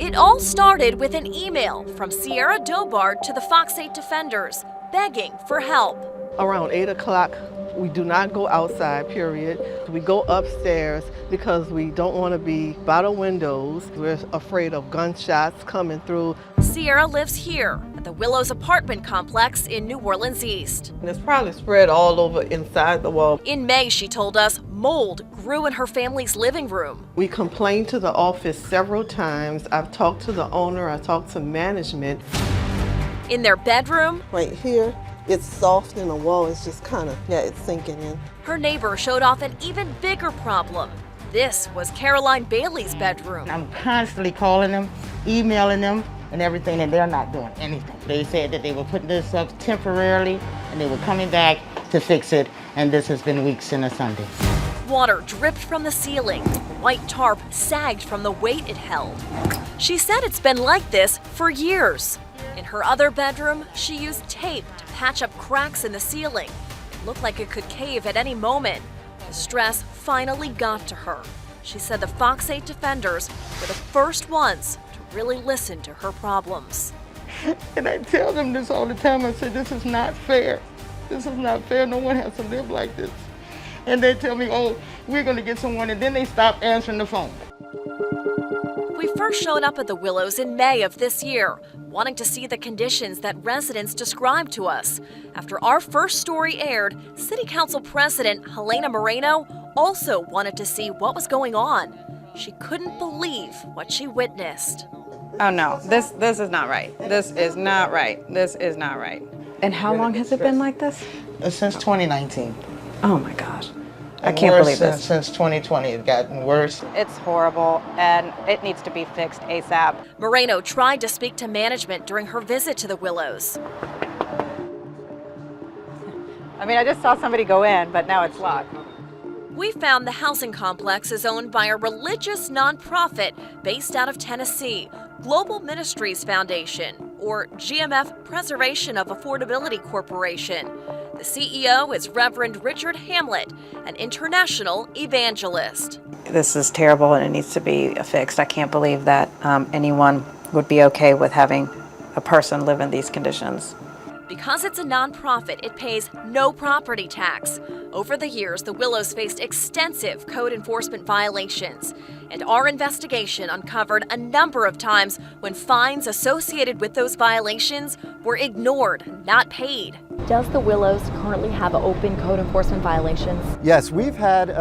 It all started with an email from Sierra Dobart to the Fox 8 defenders, begging for help. Around 8 o'clock, we do not go outside, period. We go upstairs because we don't want to be by the windows. We're afraid of gunshots coming through. Sierra lives here at the Willows apartment complex in New Orleans East. And it's probably spread all over inside the wall. In May, she told us, mold grew in her family's living room. We complained to the office several times. I've talked to the owner, I talked to management. In their bedroom, right here, it's soft and the wall is just it's sinking in. Her neighbor showed off an even bigger problem. This was Caroline Bailey's bedroom. I'm constantly calling them, emailing them, and everything, and they're not doing anything. They said that they were putting this up temporarily, and they were coming back to fix it, and this has been weeks and a Sunday. Water dripped from the ceiling. White tarp sagged from the weight it held. She said it's been like this for years. In her other bedroom, she used tape to patch up cracks in the ceiling. It looked like it could cave at any moment. The stress finally got to her. She said the Fox 8 defenders were the first ones to really listen to her problems. And I tell them this all the time. I say, this is not fair. This is not fair. No one has to live like this. And they tell me, oh, we're going to get someone, and then they stop answering the phone. We first showed up at the Willows in May of this year, wanting to see the conditions that residents described to us. After our first story aired, City Council President Helena Moreno also wanted to see what was going on. She couldn't believe what she witnessed. Oh no, this is not right. This is not right. This is not right. And how long has it been like this? Since 2019. Oh my gosh. I can't believe this. Since 2020, it's gotten worse. It's horrible, and it needs to be fixed ASAP. Moreno tried to speak to management during her visit to the Willows. I mean, I just saw somebody go in, but now it's locked. We found the housing complex is owned by a religious nonprofit based out of Tennessee, Global Ministries Foundation, or GMF Preservation of Affordability Corporation. The CEO is Reverend Richard Hamlet, an international evangelist. This is terrible, and it needs to be fixed. I can't believe that anyone would be okay with having a person live in these conditions. Because it's a nonprofit, it pays no property tax. Over the years, the Willows faced extensive code enforcement violations, and our investigation uncovered a number of times when fines associated with those violations were ignored, not paid. Does the Willows currently have open code enforcement violations? Yes, we've had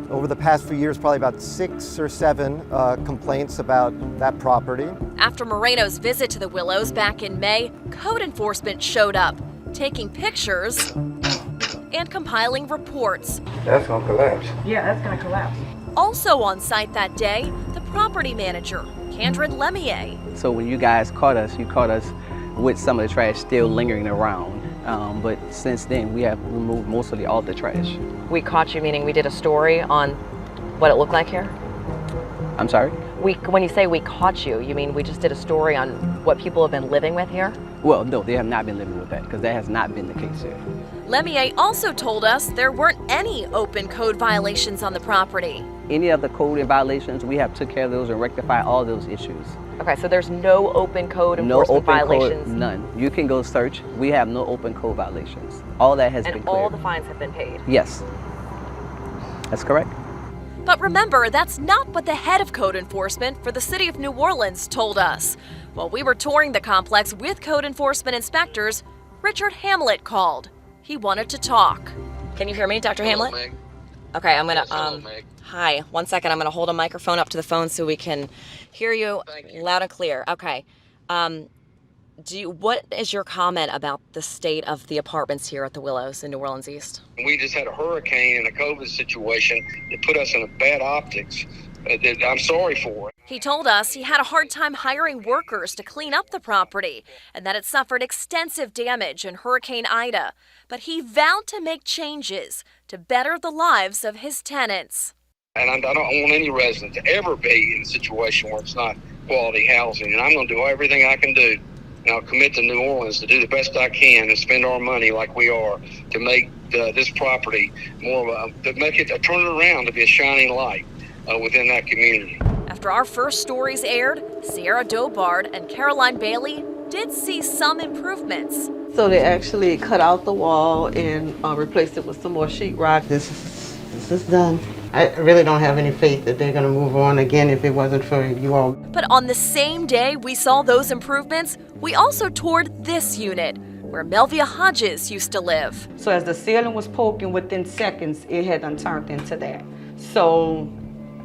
over the past few years probably about 6 or 7 complaints about that property. After Moreno's visit to the Willows back in May, code enforcement showed up, taking pictures and compiling reports. That's gonna collapse. Yeah, that's gonna collapse. Also on site that day, the property manager, Kendra Lemier. So when you guys caught us, you caught us with some of the trash still lingering around. But since then, we have removed mostly all the trash. We caught you, meaning we did a story on what it looked like here? I'm sorry? When you say we caught you, you mean we just did a story on what people have been living with here? Well, no, they have not been living with that because that has not been the case here. Lemier also told us there weren't any open code violations on the property. Any of the code violations, we have took care of those and rectified all those issues. Okay, so there's no open code enforcement violations? None. You can go search. We have no open code violations. All that has been cleared. And all the fines have been paid? Yes. That's correct. But remember, that's not what the head of code enforcement for the city of New Orleans told us. While we were touring the complex with code enforcement inspectors, Richard Hamlet called. He wanted to talk. Can you hear me, Dr. Hamlet? Meg. Okay, I'm gonna, Hello, Meg. hi, 1 second, I'm gonna hold a microphone up to the phone so we can hear you, Thank you. loud and clear. Okay, what is your comment about the state of the apartments here at the Willows in New Orleans East? We just had a hurricane and a COVID situation that put us in a bad optics that I'm sorry for. He told us he had a hard time hiring workers to clean up the property and that it suffered extensive damage in Hurricane Ida. But he vowed to make changes to better the lives of his tenants. And I don't want any resident to ever be in a situation where it's not quality housing. And I'm going to do everything I can do. And I'll commit to New Orleans to do the best I can and spend our money like we are to make this property more of to make it, turn it around to be a shining light within that community. After After our first stories aired, Sierra Dobard and Caroline Bailey did see some improvements. So they actually cut out the wall and replaced it with some more sheetrock. This is done. I really don't have any faith that they're going to move on again if it wasn't for you all. But on the same day we saw those improvements, we also toured this unit, where Melvia Hodges used to live. So as the ceiling was poking, within seconds, it had turned into that. So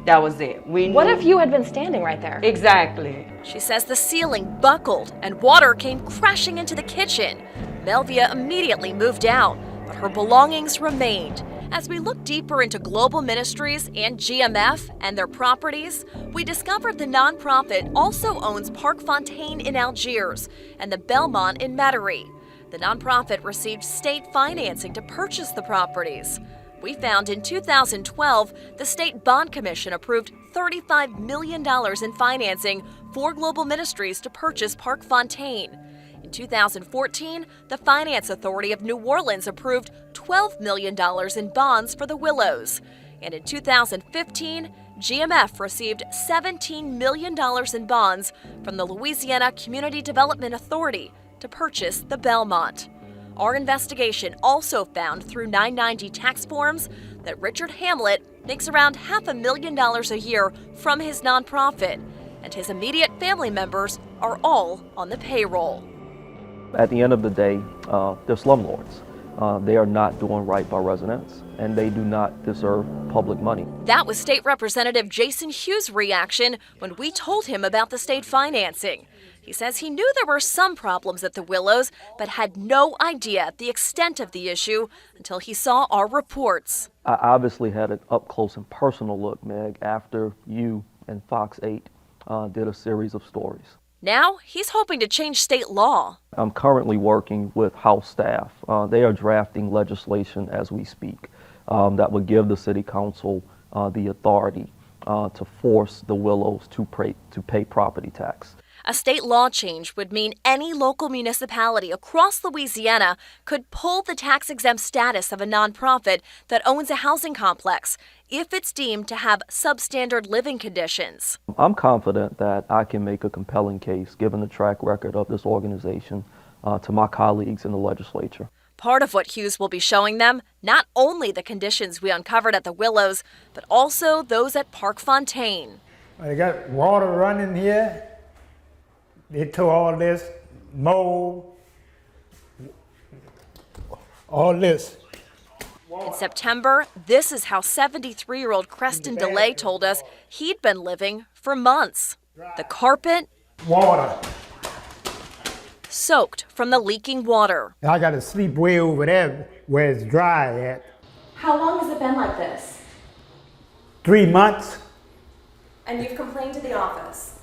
that was it. What if you had been standing right there? Exactly. She says the ceiling buckled and water came crashing into the kitchen. Melvia immediately moved out, but her belongings remained. As we look deeper into global ministries and GMF and their properties, we discovered the nonprofit also owns Park Fontaine in Algiers and the Belmont in Metairie. The nonprofit received state financing to purchase the properties. We found in 2012, the State Bond Commission approved $35 million in financing for global ministries to purchase Park Fontaine. In 2014, the Finance Authority of New Orleans approved $12 million in bonds for the Willows. And in 2015, GMF received $17 million in bonds from the Louisiana Community Development Authority to purchase the Belmont. Our investigation also found through 990 tax forms that Richard Hamlet makes around $500,000 a year from his nonprofit, and his immediate family members are all on the payroll. At the end of the day, they're slumlords. They are not doing right by residents, and they do not deserve public money. That was State Representative Jason Hughes' reaction when we told him about the state financing. He says he knew there were some problems at the Willows, but had no idea the extent of the issue until he saw our reports. I obviously had an up-close and personal look, Meg, after you and Fox 8 did a series of stories. Now, he's hoping to change state law. I'm currently working with House staff. They are drafting legislation as we speak that would give the City Council the authority to force the Willows to pay property tax. A state law change would mean any local municipality across Louisiana could pull the tax-exempt status of a nonprofit that owns a housing complex if it's deemed to have substandard living conditions. I'm confident that I can make a compelling case, given the track record of this organization, to my colleagues in the legislature. Part of what Hughes will be showing them, not only the conditions we uncovered at the Willows, but also those at Park Fontaine. They got water running here. They tore all this, mold, all this. In September, this is how 73-year-old Creston DeLay told us he'd been living for months. The carpet, water, soaked from the leaking water. I got to sleep way over there where it's dry at. How long has it been like this? 3 months. And you've complained to the office?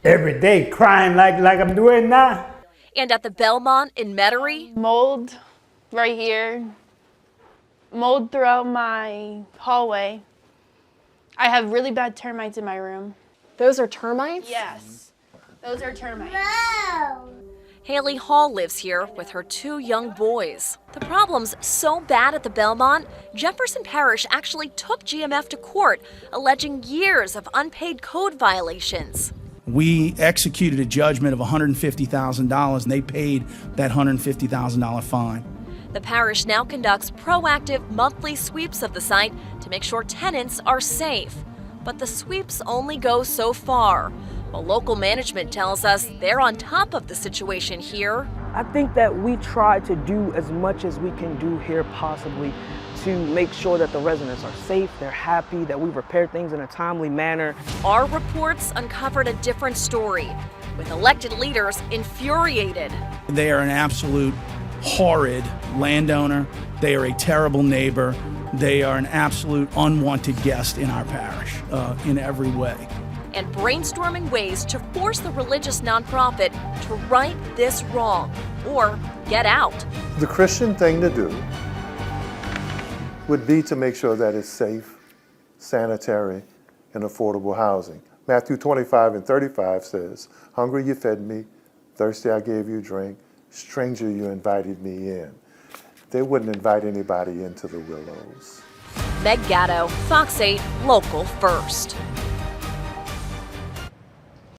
Every day, crying like I'm doing now. And at the Belmont in Metairie, mold right here, mold throughout my hallway. I have really bad termites in my room. Those are termites? Yes, those are termites. No. Haley Hall lives here with her 2 young boys. The problem's so bad at the Belmont, Jefferson Parish actually took GMF to court, alleging years of unpaid code violations. We executed a judgment of $150,000 and they paid that $150,000 fine. The parish now conducts proactive monthly sweeps of the site to make sure tenants are safe. But the sweeps only go so far. While local management tells us they're on top of the situation here. I think that we try to do as much as we can do here possibly to make sure that the residents are safe, they're happy, that we repair things in a timely manner. Our reports uncovered a different story, with elected leaders infuriated. They are an absolute horrid landowner. They are a terrible neighbor. They are an absolute unwanted guest in our parish in every way. And brainstorming ways to force the religious nonprofit to right this wrong or get out. The Christian thing to do would be to make sure that it's safe, sanitary, and affordable housing. Matthew 25:35 says, "Hungry you fed me, thirsty I gave you drink, stranger you invited me in." They wouldn't invite anybody into the Willows. Meg Gatto, Fox 8, Local First.